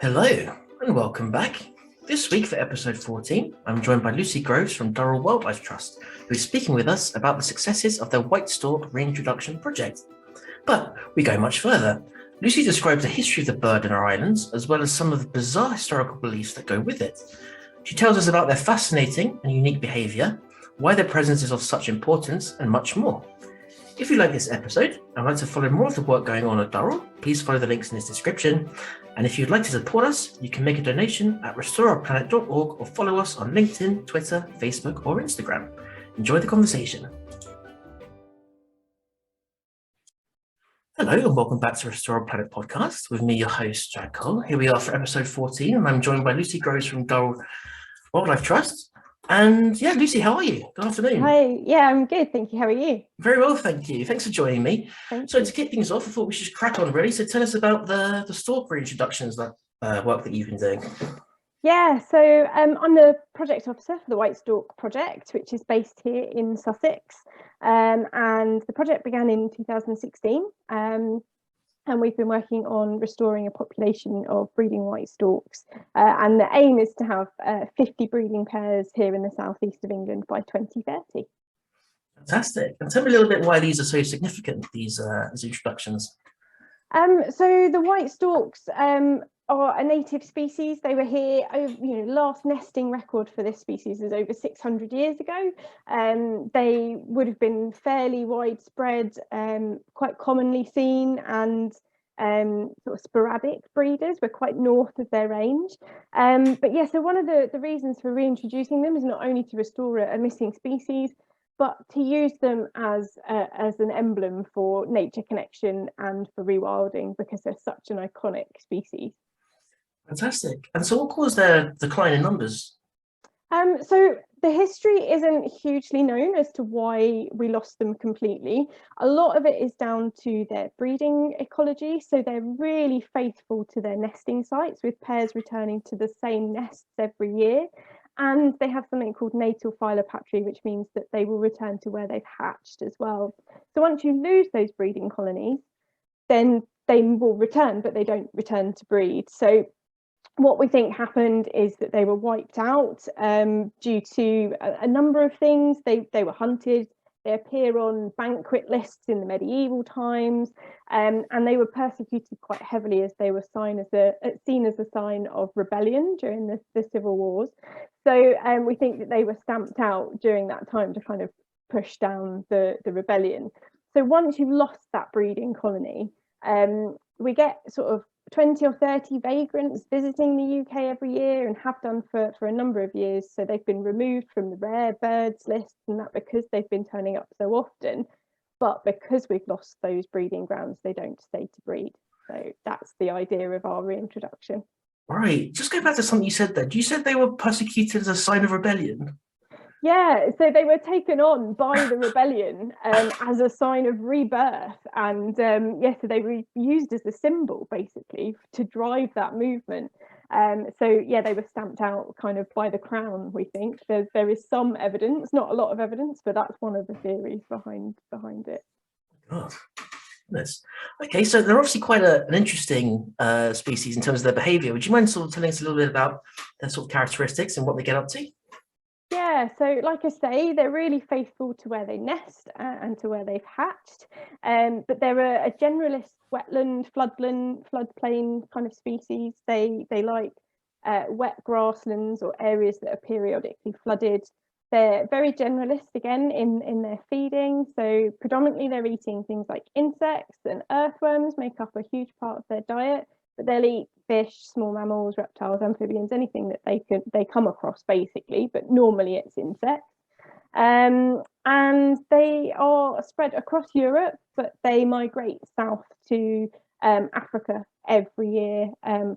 Hello and welcome back. This week for episode 14, I'm joined by Lucy Groves from Durrell Wildlife Trust, who is speaking with us about the successes of their white stork reintroduction project. But we go much further. Lucy describes the history of the bird in our islands, as well as some of the bizarre historical beliefs that go with it. She tells us about their fascinating and unique behaviour, why their presence is of such importance, and much more. If you like this episode and would like to follow more of the work going on at Durrell, please follow the links in this description. And if you'd like to support us, you can make a donation at restoreourplanet.org or follow us on LinkedIn, Twitter, Facebook, or Instagram. Enjoy the conversation. Hello and welcome back to Restore Our Planet podcast with me, your host, Jack Cole. Here we are for episode 14, and I'm joined by Lucy Groves from Durrell Wildlife Trust. And yeah, Lucy, how are you? Good afternoon. Hi, yeah, I'm good, thank you. How are you? Very well, thank you. Thanks for joining me. Thank you. To kick things off, I thought we should crack on really. So tell us about the Stork reintroductions, that work that you've been doing. Yeah, so I'm the project officer for the White Stork project, which is based here in Sussex. And the project began in 2016. And we've been working on restoring a population of breeding white storks. And the aim is to have 50 breeding pairs here in the southeast of England by 2030. Fantastic. And tell me a little bit why these are so significant, these introductions. So the white storks are a native species. They were here, last nesting record for this species is over 600 years ago. They would have been fairly widespread, quite commonly seen, and sort of sporadic breeders. We're quite north of their range. But yeah, so one of the reasons for reintroducing them is not only to restore a missing species, but to use them as an emblem for nature connection and for rewilding, because they're such an iconic species. Fantastic. And so what caused their decline in numbers? So the history isn't hugely known as to why we lost them completely. A lot of it is down to their breeding ecology. So they're really faithful to their nesting sites, with pairs returning to the same nests every year. And they have something called natal philopatry, which means that they will return to where they've hatched as well. So once you lose those breeding colonies, then they will return, but they don't return to breed. So what we think happened is that they were wiped out due to a number of things. They were hunted. They appear on banquet lists in the medieval times, and they were persecuted quite heavily as they were seen as a sign of rebellion during the civil wars. So we think that they were stamped out during that time to kind of push down the rebellion. So once you've lost that breeding colony, we get sort of 20 or 30 vagrants visiting the UK every year, and have done for a number of years. So they've been removed from the rare birds list, and that because they've been turning up so often. But because we've lost those breeding grounds, they don't stay to breed. So that's the idea of our reintroduction. Right. Just go back to something you said there. You said they were persecuted as a sign of rebellion. Yeah, so they were taken on by the rebellion as a sign of rebirth, and so they were used as a symbol basically to drive that movement. So yeah, they were stamped out kind of by the crown. We think there is some evidence, not a lot of evidence, but that's one of the theories behind it. Oh, goodness. Okay, so they're obviously quite an interesting species in terms of their behaviour. Would you mind sort of telling us a little bit about their sort of characteristics and what they get up to? Yeah, so like I say, they're really faithful to where they nest and to where they've hatched. But they're a generalist wetland, floodplain kind of species. They like wet grasslands or areas that are periodically flooded. They're very generalist again in their feeding. So predominantly they're eating things like insects, and earthworms make up a huge part of their diet. But they'll eat fish, small mammals, reptiles, amphibians, anything that they come across basically, but normally it's insects. And they are spread across Europe, but they migrate south to Africa every year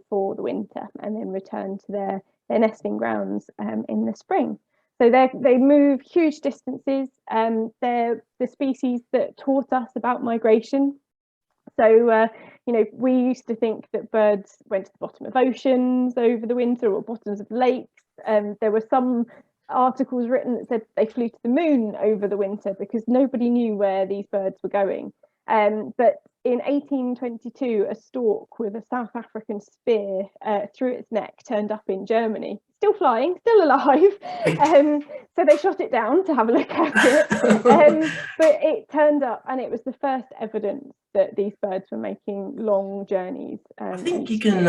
for the winter, and then return to their nesting grounds in the spring. So they move huge distances. They're the species that taught us about migration. So, we used to think that birds went to the bottom of oceans over the winter, or bottoms of lakes. There were some articles written that said they flew to the moon over the winter, because nobody knew where these birds were going. But in 1822, a stork with a South African spear through its neck turned up in Germany, still flying, still alive. So they shot it down to have a look at it. But it turned up, and it was the first evidence that these birds were making long journeys. I think you can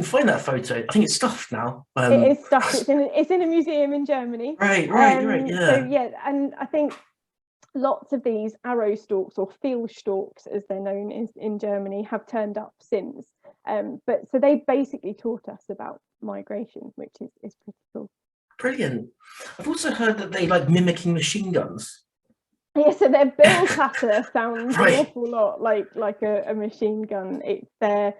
find that photo. I think it's stuffed now. It is stuffed. It's in a museum in Germany. Right. Yeah. So yeah, and I think lots of these arrow storks, or field storks as they're known in Germany, have turned up since. But so they basically taught us about migration, which is pretty cool. Brilliant. I've also heard that they like mimicking machine guns. Yeah, so their bill clatter sounds Right. an awful lot like a machine gun. It's their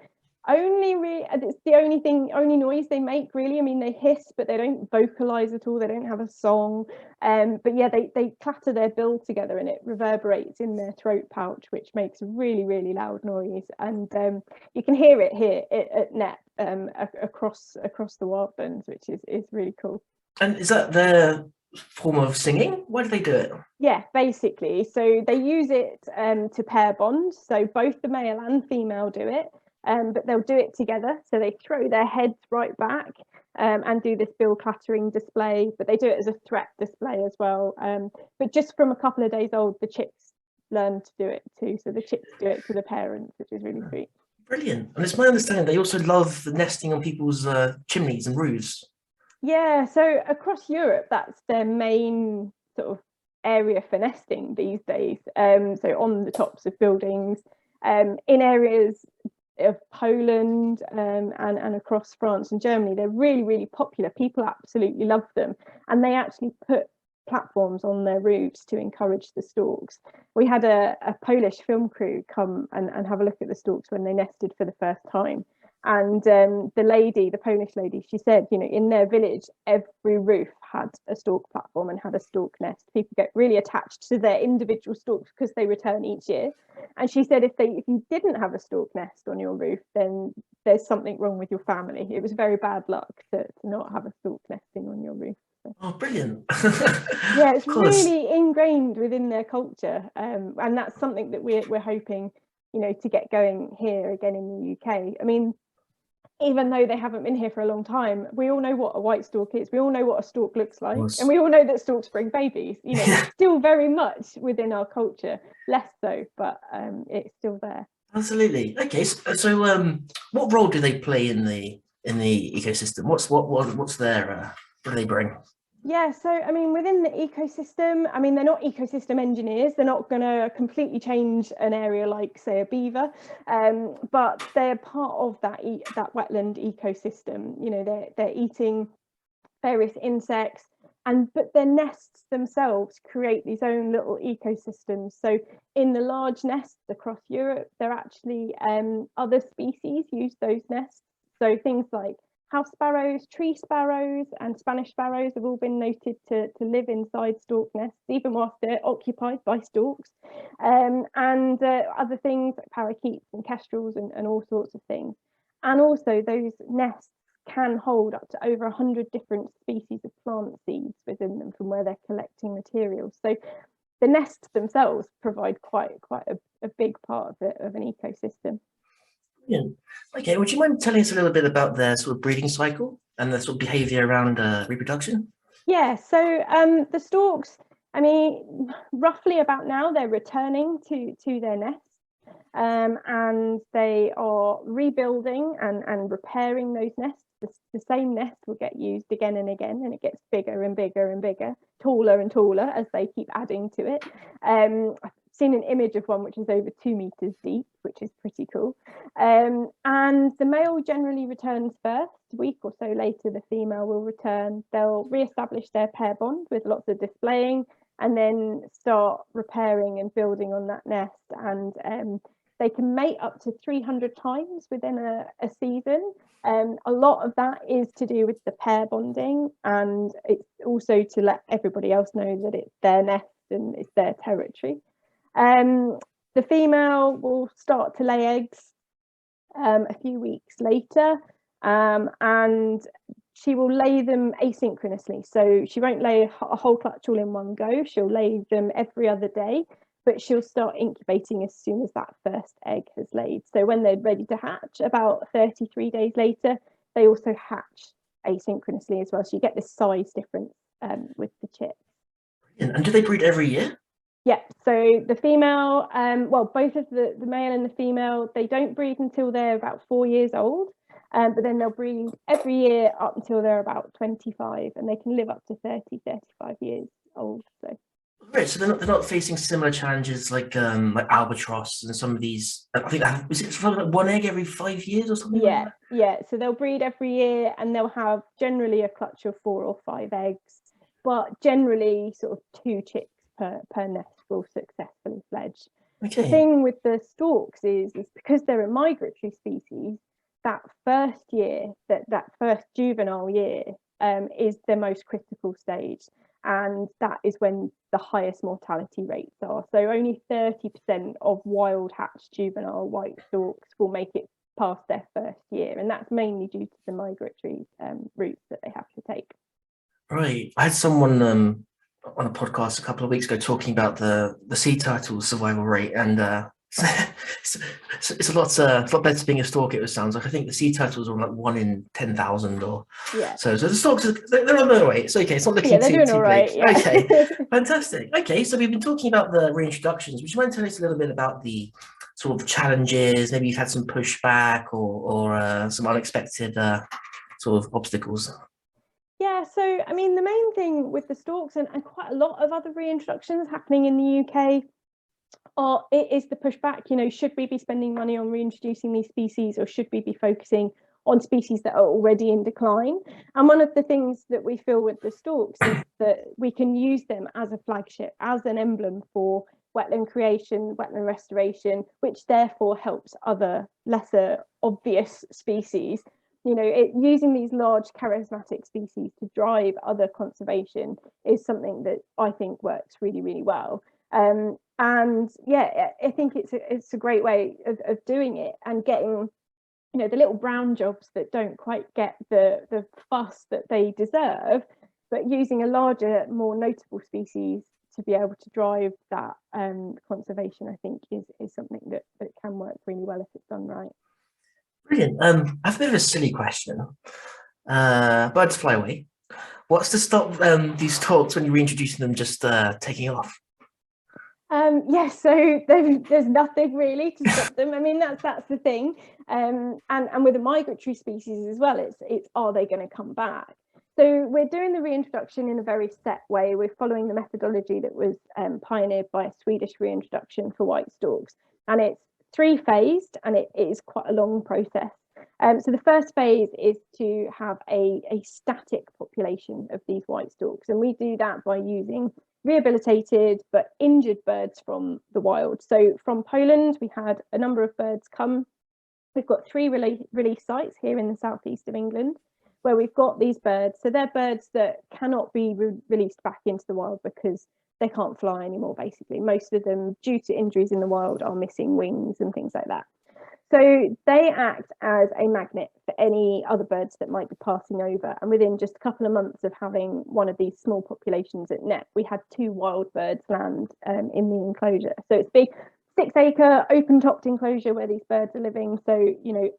it's the only noise they make, really. I mean, they hiss, but they don't vocalize at all. They don't have a song. But yeah, they clatter their bill together, and it reverberates in their throat pouch, which makes a really, really loud noise. And you can hear it here at Net across the wildlands, which is really cool. And is that their form of singing? Why do they do it? Yeah, basically. So they use it to pair bond. So both the male and female do it. But they'll do it together. So they throw their heads right back and do this bill clattering display, but they do it as a threat display as well. But just from a couple of days old, the chicks learn to do it too. So the chicks do it to the parents, which is really sweet. Brilliant. And it's my understanding they also love the nesting on people's chimneys and roofs. Yeah, so across Europe, that's their main sort of area for nesting these days. So on the tops of buildings, in areas of Poland and across France and Germany, they're really, really popular. People absolutely love them, and they actually put platforms on their roofs to encourage the storks. We had a Polish film crew come and have a look at the storks when they nested for the first time. And the Polish lady, she said, in their village, every roof had a stork platform and had a stork nest. People get really attached to their individual storks because they return each year. And she said, if you didn't have a stork nest on your roof, then there's something wrong with your family. It was very bad luck to not have a stork nesting on your roof. So. Oh, brilliant. Yeah, it's really ingrained within their culture. And that's something that we're hoping, to get going here again in the UK. I mean, even though they haven't been here for a long time, we all know what a white stork is. We all know what a stork looks like. And we all know that storks bring babies. It's still very much within our culture, less so, but it's still there. Absolutely. Okay, so what role do they play in the ecosystem? What's their what do they bring? Yeah, so I mean, within the ecosystem, I mean, they're not ecosystem engineers. They're not going to completely change an area like, say, a beaver, but they're part of that wetland ecosystem. They're eating various insects, but their nests themselves create these own little ecosystems. So in the large nests across Europe, there are actually other species use those nests. So things like house sparrows, tree sparrows, and Spanish sparrows have all been noted to live inside stork nests, even whilst they're occupied by storks. And other things like parakeets and kestrels and all sorts of things. And also those nests can hold up to over 100 different species of plant seeds within them from where they're collecting materials. So the nests themselves provide quite a big part of an ecosystem. Yeah. Okay, would you mind telling us a little bit about their sort of breeding cycle and their sort of behavior around reproduction? Yeah, so the storks, I mean, roughly about now, they're returning to their nests, and they are rebuilding and repairing those nests. The same nest will get used again and again, and it gets bigger and bigger and bigger, taller and taller as they keep adding to it. I've seen an image of one which is over 2 meters deep, which is pretty cool. And the male generally returns first. A week or so later, the female will return. They'll re-establish their pair bond with lots of displaying, and then start repairing and building on that nest. And they can mate up to 300 times within a season. A lot of that is to do with the pair bonding, and it's also to let everybody else know that it's their nest and it's their territory. The female will start to lay eggs a few weeks later, and she will lay them asynchronously. So she won't lay a whole clutch all in one go. She'll lay them every other day. but she'll start incubating as soon as that first egg has laid. So when they're ready to hatch, about 33 days later, they also hatch asynchronously as well. So you get this size difference with the chicks. And do they breed every year? Yeah, so the female, well, both of the male and the female, they don't breed until they're about 4 years old, but then they'll breed every year up until they're about 25, and they can live up to 30, 35 years old. So. Right, so they're not facing similar challenges like albatross and some of these. I think is it like one egg every 5 years or something? Yeah, like that? yeah. So they'll breed every year, and they'll have generally a clutch of 4 or 5 eggs, but generally sort of 2 chicks per nest will successfully fledge. Okay. The thing with the storks is because they're a migratory species, that first year, that first juvenile year, is the most critical stage, and that is when the highest mortality rates are. So only 30% of wild hatched juvenile white storks will make it past their first year, and that's mainly due to the migratory routes that they have to take. Right, I had someone on a podcast a couple of weeks ago talking about the sea turtle survival rate, and it's a lot better being a stork. It sounds like I think the sea turtles are like 1 in 10,000 or so. So the storks they're on their way. It's okay. It's not looking they're doing all right. Yeah. Okay, fantastic. Okay, so we've been talking about the reintroductions. Would you mind telling us a little bit about the sort of challenges? Maybe you've had some pushback or some unexpected sort of obstacles. Yeah, so I mean, the main thing with the storks and quite a lot of other reintroductions happening in the UK it is the pushback. You know, should we be spending money on reintroducing these species, or should we be focusing on species that are already in decline? And one of the things that we feel with the storks is that we can use them as a flagship, as an emblem for wetland creation, wetland restoration, which therefore helps other lesser obvious species. You know, using these large charismatic species to drive other conservation is something that I think works really, really well. And yeah, I think it's a great way of doing it and getting, you know, the little brown jobs that don't quite get the fuss that they deserve, but using a larger, more notable species to be able to drive that conservation, I think is something that can work really well if it's done right. Brilliant. I have a bit of a silly question. Birds fly away. What's to stop these storks when you're reintroducing them just taking off? Yes, so there's nothing really to stop them. I mean, that's the thing. And with a migratory species as well, it's are they going to come back? So we're doing the reintroduction in a very set way. We're following the methodology that was pioneered by a Swedish reintroduction for white storks, and it's 3-phased, and it is quite a long process. So the first phase is to have a static population of these white storks, and we do that by using rehabilitated but injured birds from the wild. So from Poland, we had a number of birds come. We've got 3 release sites here in the southeast of England where we've got these birds. So they're birds that cannot be released back into the wild because they can't fly anymore, basically. Most of them, due to injuries in the wild, are missing wings and things like that. So they act as a magnet for any other birds that might be passing over. And within just a couple of months of having one of these small populations at Knepp, we had 2 wild birds land in the enclosure. So it's a big 6-acre open-topped enclosure where these birds are living. So, you know,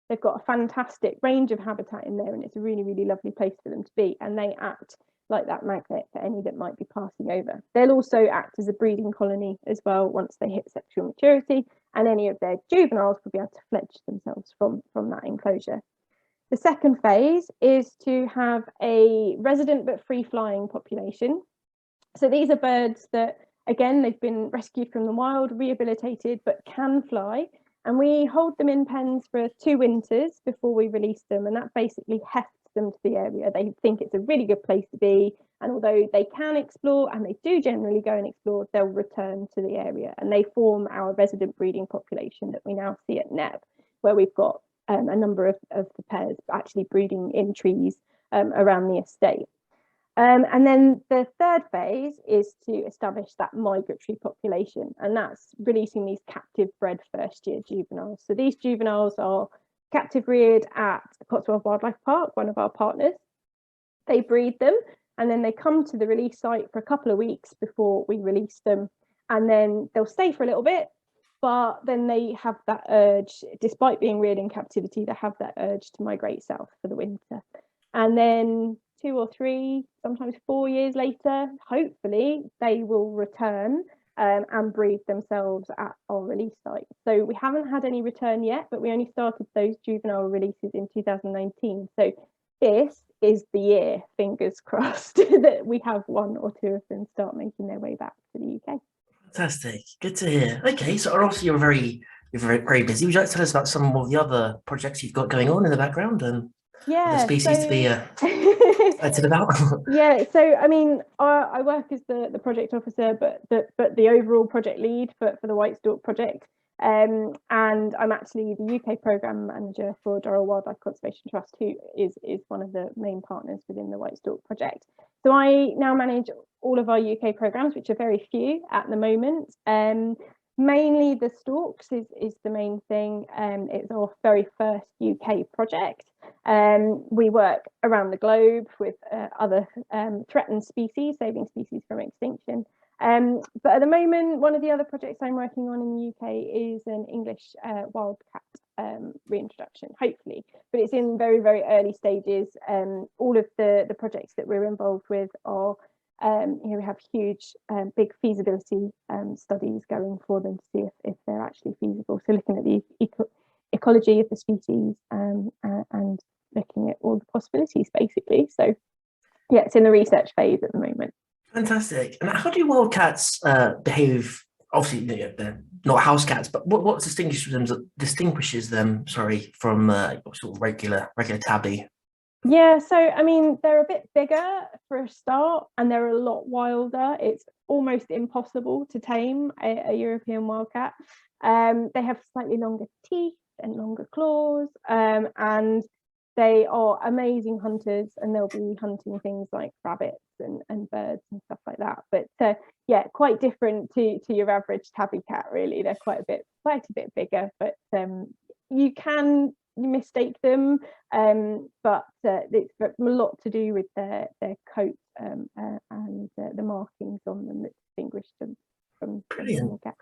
they've got a fantastic range of habitat in there, and it's a really, really lovely place for them to be. And they act like that magnet for any that might be passing over. They'll also act as a breeding colony as well once they hit sexual maturity, and any of their juveniles will be able to fledge themselves from that enclosure. The second phase is to have a resident but free-flying population. So these are birds that, again, they've been rescued from the wild, rehabilitated, but can fly. And we hold them in pens for 2 winters before we release them, and that basically hefts them to the area. They think it's a really good place to be, and although they can explore, and they do generally go and explore, they'll return to the area, and they form our resident breeding population that we now see at Knepp, where we've got a number of the pairs actually breeding in trees around the estate. And then the third phase is to establish that migratory population, and that's releasing these captive bred first-year juveniles. So these juveniles are captive reared at Cotswold Wildlife Park, one of our partners. They breed them, and then they come to the release site for a couple of weeks before we release them. and then they'll stay for a little bit, but then they have that urge, despite being reared in captivity, they have that urge to migrate south for the winter. And then 2 or 3, sometimes 4 years later, hopefully they will return and breed themselves at our release site. So we haven't had any return yet, but we only started those juvenile releases in 2019. So this is the year, fingers crossed, that we have 1 or 2 of them start making their way back to the UK. Fantastic. Good to hear. Okay, so obviously you're very busy. Would you like to tell us about some of the other projects you've got going on in the background and the species to be excited about? Yeah, so I mean, I work as the project officer, but the overall project lead for the White Stork project. And I'm actually the UK programme manager for Durrell Wildlife Conservation Trust, who is one of the main partners within the White Stork project. So I now manage all of our UK programmes, which are very few at the moment. Mainly the Storks is the main thing. It's our very first UK project. We work around the globe with other threatened species, saving species from extinction. But at the moment, one of the other projects I'm working on in the UK is an English wildcat reintroduction, hopefully. But it's in very, very early stages. All of the projects that we're involved with are, we have huge, big feasibility studies going for them to see if they're actually feasible. So looking at the ecology of the species and looking at all the possibilities, basically. So yeah, it's in the research phase at the moment. Fantastic. And how do wildcats behave? Obviously, they're not house cats, but what distinguishes them? Sorry, from sort of regular tabby. Yeah, so I mean, they're a bit bigger for a start, and they're a lot wilder. It's almost impossible to tame a European wildcat. They have slightly longer teeth and longer claws, and they are amazing hunters, and they'll be hunting things like rabbits and birds and stuff like that. But yeah, quite different to your average tabby cat, really. They're quite a bit bigger, but you can mistake them, but it's a lot to do with their coat and the markings on them that distinguish them from normal cats.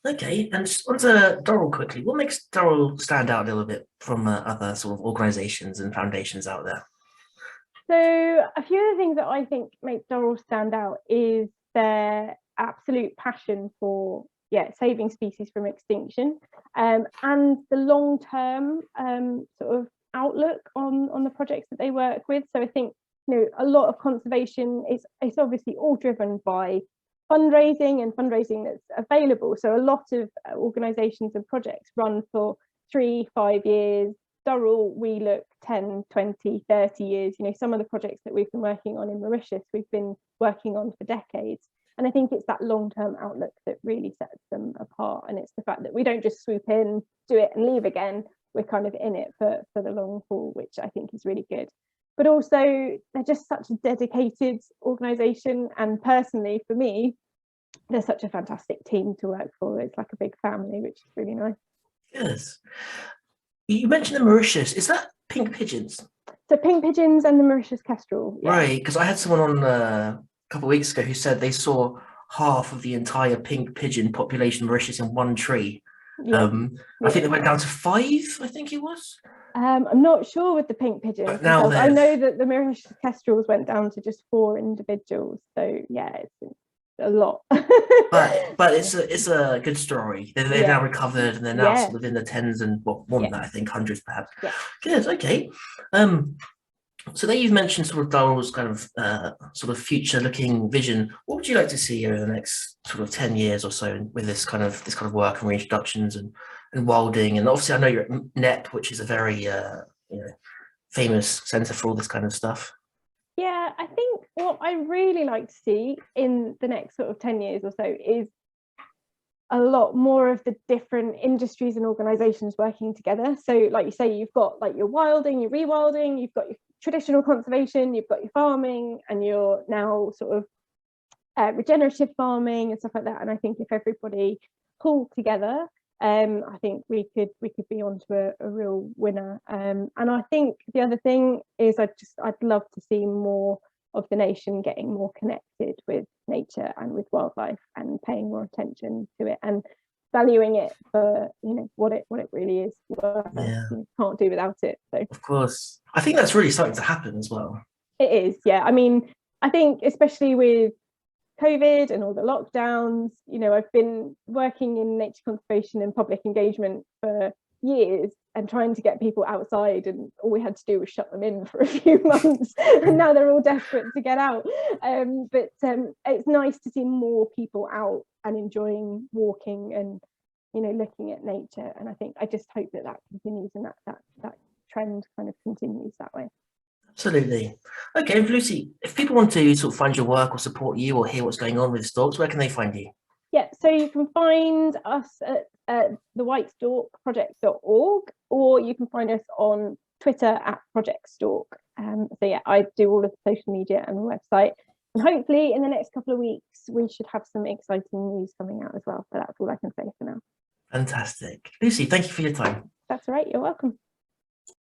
Okay, and just onto Durrell quickly. What makes Durrell stand out a little bit from other sort of organisations and foundations out there? So a few of the things that I think make Durrell stand out is their absolute passion for saving species from extinction, and the long-term sort of outlook on the projects that they work with. So I think a lot of conservation is obviously all driven by fundraising that's available. So a lot of organisations and projects run for 3-5 years. Durrell, we look 10, 20, 30 years. Some of the projects that we've been working on in Mauritius, we've been working on for decades. And I think it's that long-term outlook that really sets them apart. And it's the fact that we don't just swoop in, do it and leave again. We're kind of in it for the long haul, which I think is really good. But also, they're just such a dedicated organisation. And personally, for me, they're such a fantastic team to work for. It's like a big family, which is really nice. Yes. You mentioned the Mauritius. Is that pink pigeons? So pink pigeons and the Mauritius kestrel. Yeah. Right, because I had someone on a couple of weeks ago who said they saw half of the entire pink pigeon population in Mauritius in one tree. I think they went down to 5, I think it was. I'm not sure with the pink pigeons. But now I know that the Mauritius kestrels went down to just 4 individuals. So yeah, it's a lot. but it's a good story. They're now recovered, and they're now sort of in the tens and more than that, I think, hundreds perhaps. Yeah. Good. Okay. So there you've mentioned sort of Durrell's kind of sort of future-looking vision. What would you like to see over the next sort of 10 years or so with this kind of work and reintroductions and wilding? And obviously, I know you're at NEP, which is a very famous centre for all this kind of stuff. Yeah, I think what I really like to see in the next sort of 10 years or so is a lot more of the different industries and organisations working together. So like you say, you've got like your wilding, your rewilding, you've got your traditional conservation, you've got your farming, and you're now sort of regenerative farming and stuff like that. And I think if everybody pulled together, I think we could be onto a real winner. And I think the other thing is I'd love to see more of the nation getting more connected with nature and with wildlife, and paying more attention to it and valuing it for, you know, what it really is. You can't do without it. So of course, I think that's really starting to happen as well. it is, yeah. I mean, I think especially with COVID and all the lockdowns, you know, I've been working in nature conservation and public engagement for years and trying to get people outside, and all we had to do was shut them in for a few months, and now they're all desperate to get out. But it's nice to see more people out and enjoying walking and, you know, looking at nature. And I just hope that continues, and that trend kind of continues that way. Absolutely. Okay, Lucy, if people want to sort of find your work or support you or hear what's going on with Storks, where can they find you? Yeah, so you can find us at thewhitestalkproject.org, or you can find us on Twitter at Project Stork. So yeah, I do all of the social media and the website. And hopefully in the next couple of weeks, we should have some exciting news coming out as well. But that's all I can say for now. Fantastic. Lucy, thank you for your time. That's all right. You're welcome.